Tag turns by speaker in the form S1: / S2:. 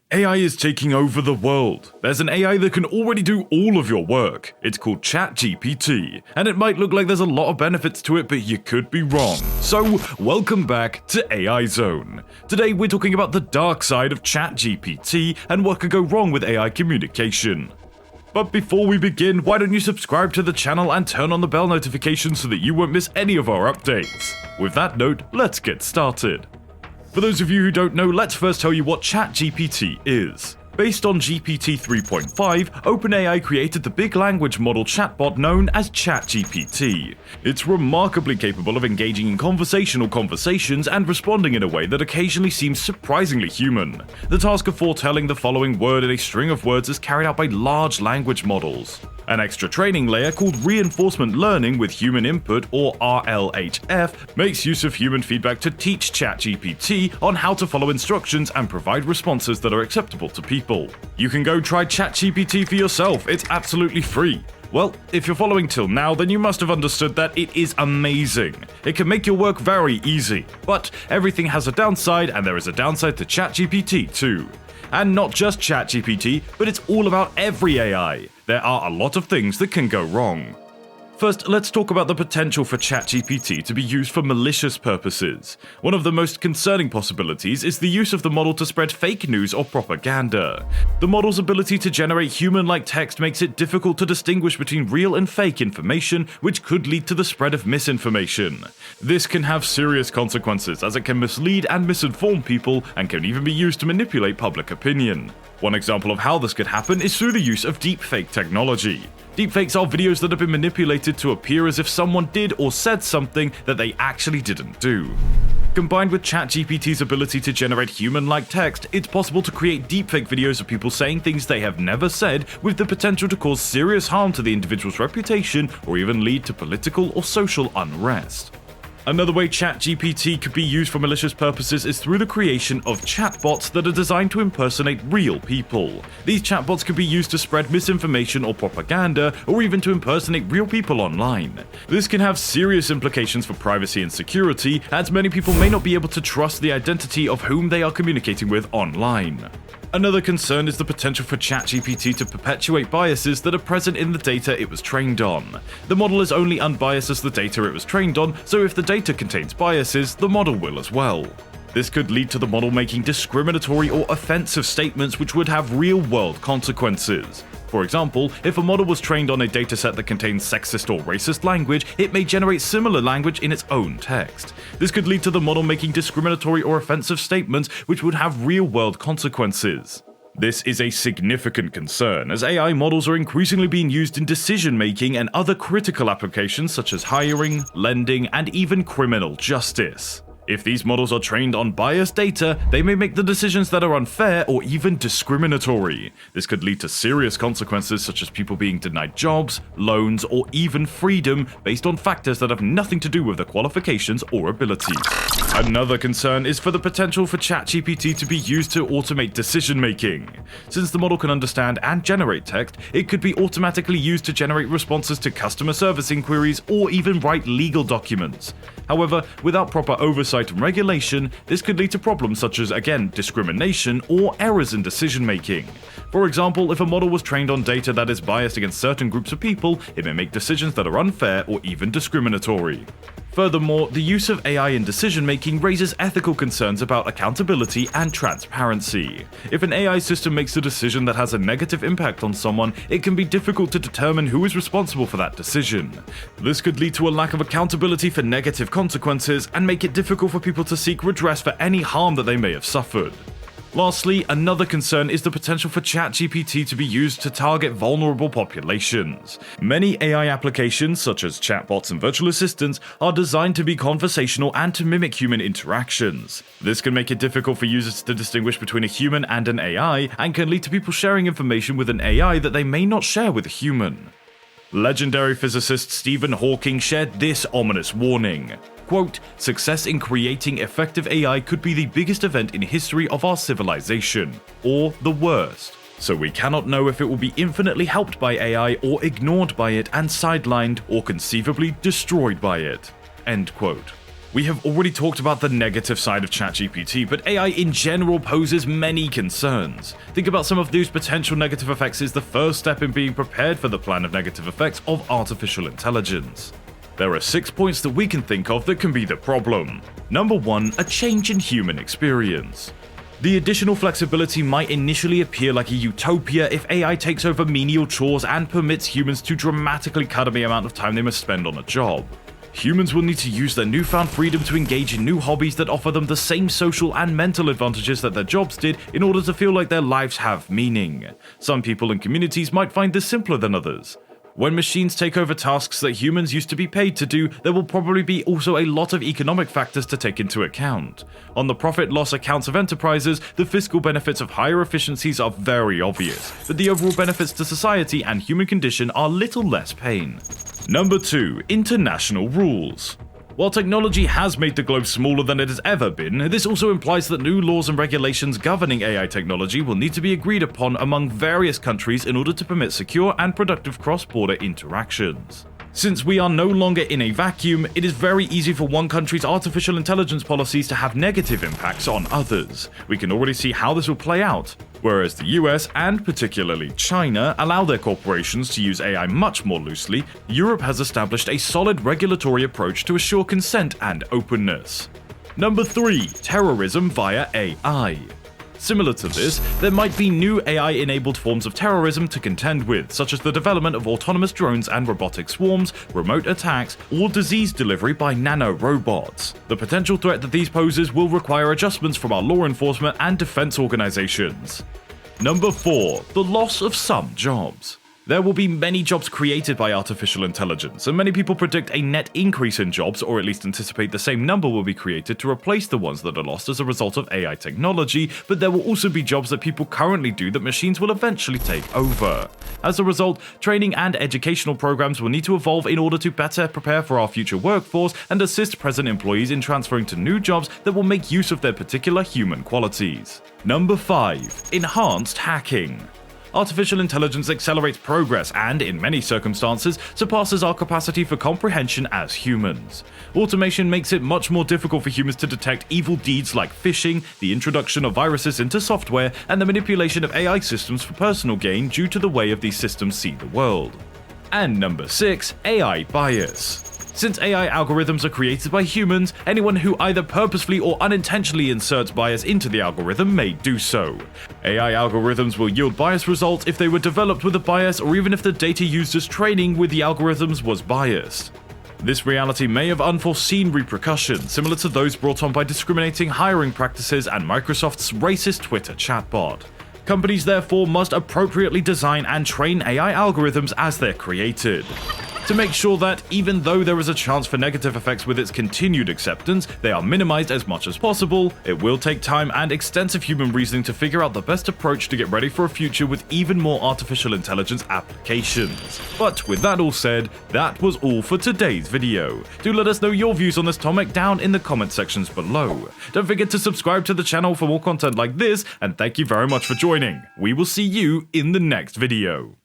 S1: AI is taking over the world. There's an AI that can already do all of your work. It's called ChatGPT, and it might look like there's a lot of benefits to it, but you could be wrong. So, welcome back to AI Zone. Today we're talking about the dark side of ChatGPT and what could go wrong with AI communication. But before we begin, why don't you subscribe to the channel and turn on the bell notification so that you won't miss any of our updates. With that note, let's get started. For those of you who don't know, let's first tell you what ChatGPT is. Based on GPT 3.5, OpenAI created the big language model chatbot known as ChatGPT. It's remarkably capable of engaging in conversational conversations and responding in a way that occasionally seems surprisingly human. The task of foretelling the following word in a string of words is carried out by large language models. An extra training layer called reinforcement learning with human input, or RLHF, makes use of human feedback to teach ChatGPT on how to follow instructions and provide responses that are acceptable to people. You can go try ChatGPT for yourself, it's absolutely free. Well, if you're following till now, then you must have understood that it is amazing. It can make your work very easy, but everything has a downside, and there is a downside to ChatGPT too. And not just ChatGPT, but it's all about every AI. There are a lot of things that can go wrong. First, let's talk about the potential for ChatGPT to be used for malicious purposes. One of the most concerning possibilities is the use of the model to spread fake news or propaganda. The model's ability to generate human-like text makes it difficult to distinguish between real and fake information, which could lead to the spread of misinformation. This can have serious consequences, as it can mislead and misinform people and can even be used to manipulate public opinion. One example of how this could happen is through the use of deepfake technology. Deepfakes are videos that have been manipulated to appear as if someone did or said something that they actually didn't do. Combined with ChatGPT's ability to generate human-like text, it's possible to create deepfake videos of people saying things they have never said, with the potential to cause serious harm to the individual's reputation or even lead to political or social unrest. Another way ChatGPT could be used for malicious purposes is through the creation of chatbots that are designed to impersonate real people. These chatbots could be used to spread misinformation or propaganda, or even to impersonate real people online. This can have serious implications for privacy and security, as many people may not be able to trust the identity of whom they are communicating with online. Another concern is the potential for ChatGPT to perpetuate biases that are present in the data it was trained on. The model is only unbiased as the data it was trained on, so if the data contains biases, the model will as well. This could lead to the model making discriminatory or offensive statements which would have real-world consequences. For example, if a model was trained on a dataset that contains sexist or racist language, it may generate similar language in its own text. This could lead to the model making discriminatory or offensive statements which would have real-world consequences. This is a significant concern, as AI models are increasingly being used in decision-making and other critical applications such as hiring, lending, and even criminal justice. If these models are trained on biased data, they may make the decisions that are unfair or even discriminatory. This could lead to serious consequences such as people being denied jobs, loans, or even freedom based on factors that have nothing to do with their qualifications or abilities. Another concern is for the potential for ChatGPT to be used to automate decision-making. Since the model can understand and generate text, it could be automatically used to generate responses to customer service inquiries or even write legal documents. However, without proper oversight and regulation, this could lead to problems such as, again, discrimination or errors in decision-making. For example, if a model was trained on data that is biased against certain groups of people, it may make decisions that are unfair or even discriminatory. Furthermore, the use of AI in decision-making raises ethical concerns about accountability and transparency. If an AI system makes a decision that has a negative impact on someone, it can be difficult to determine who is responsible for that decision. This could lead to a lack of accountability for negative consequences and make it difficult for people to seek redress for any harm that they may have suffered. Lastly, another concern is the potential for ChatGPT to be used to target vulnerable populations. Many AI applications, such as chatbots and virtual assistants, are designed to be conversational and to mimic human interactions. This can make it difficult for users to distinguish between a human and an AI, and can lead to people sharing information with an AI that they may not share with a human. Legendary physicist Stephen Hawking shared this ominous warning. Quote, "Success in creating effective AI could be the biggest event in history of our civilization, or the worst. So we cannot know if it will be infinitely helped by AI or ignored by it and sidelined or conceivably destroyed by it." End quote. We have already talked about the negative side of ChatGPT, but AI in general poses many concerns. Think about some of those potential negative effects is the first step in being prepared for the plan of negative effects of artificial intelligence. There are 6 points that we can think of that can be the problem. Number 1, a change in human experience. The additional flexibility might initially appear like a utopia if AI takes over menial chores and permits humans to dramatically cut the amount of time they must spend on a job. Humans will need to use their newfound freedom to engage in new hobbies that offer them the same social and mental advantages that their jobs did in order to feel like their lives have meaning. Some people and communities might find this simpler than others. When machines take over tasks that humans used to be paid to do, there will probably be also a lot of economic factors to take into account. On the profit-loss accounts of enterprises, the fiscal benefits of higher efficiencies are very obvious, but the overall benefits to society and human condition are little less pain. Number 2, international rules. While technology has made the globe smaller than it has ever been, this also implies that new laws and regulations governing AI technology will need to be agreed upon among various countries in order to permit secure and productive cross-border interactions. Since we are no longer in a vacuum, it is very easy for one country's artificial intelligence policies to have negative impacts on others. We can already see how this will play out. Whereas the US, and particularly China, allow their corporations to use AI much more loosely, Europe has established a solid regulatory approach to assure consent and openness. Number 3, terrorism via AI. Similar to this, there might be new AI-enabled forms of terrorism to contend with, such as the development of autonomous drones and robotic swarms, remote attacks, or disease delivery by nanorobots. The potential threat that these poses will require adjustments from our law enforcement and defense organizations. Number 4, the loss of some jobs. There will be many jobs created by artificial intelligence, and many people predict a net increase in jobs, or at least anticipate the same number will be created to replace the ones that are lost as a result of AI technology, but there will also be jobs that people currently do that machines will eventually take over. As a result, training and educational programs will need to evolve in order to better prepare for our future workforce and assist present employees in transferring to new jobs that will make use of their particular human qualities. Number 5, enhanced hacking. Artificial intelligence accelerates progress and, in many circumstances, surpasses our capacity for comprehension as humans. Automation makes it much more difficult for humans to detect evil deeds like phishing, the introduction of viruses into software, and the manipulation of AI systems for personal gain due to the way of these systems see the world. And number 6, AI bias. Since AI algorithms are created by humans, anyone who either purposefully or unintentionally inserts bias into the algorithm may do so. AI algorithms will yield biased results if they were developed with a bias or even if the data used as training with the algorithms was biased. This reality may have unforeseen repercussions, similar to those brought on by discriminating hiring practices and Microsoft's racist Twitter chatbot. Companies therefore must appropriately design and train AI algorithms as they're created, to make sure that, even though there is a chance for negative effects with its continued acceptance, they are minimized as much as possible. It will take time and extensive human reasoning to figure out the best approach to get ready for a future with even more artificial intelligence applications. But with that all said, that was all for today's video. Do let us know your views on this topic down in the comment sections below. Don't forget to subscribe to the channel for more content like this, and thank you very much for joining. We will see you in the next video.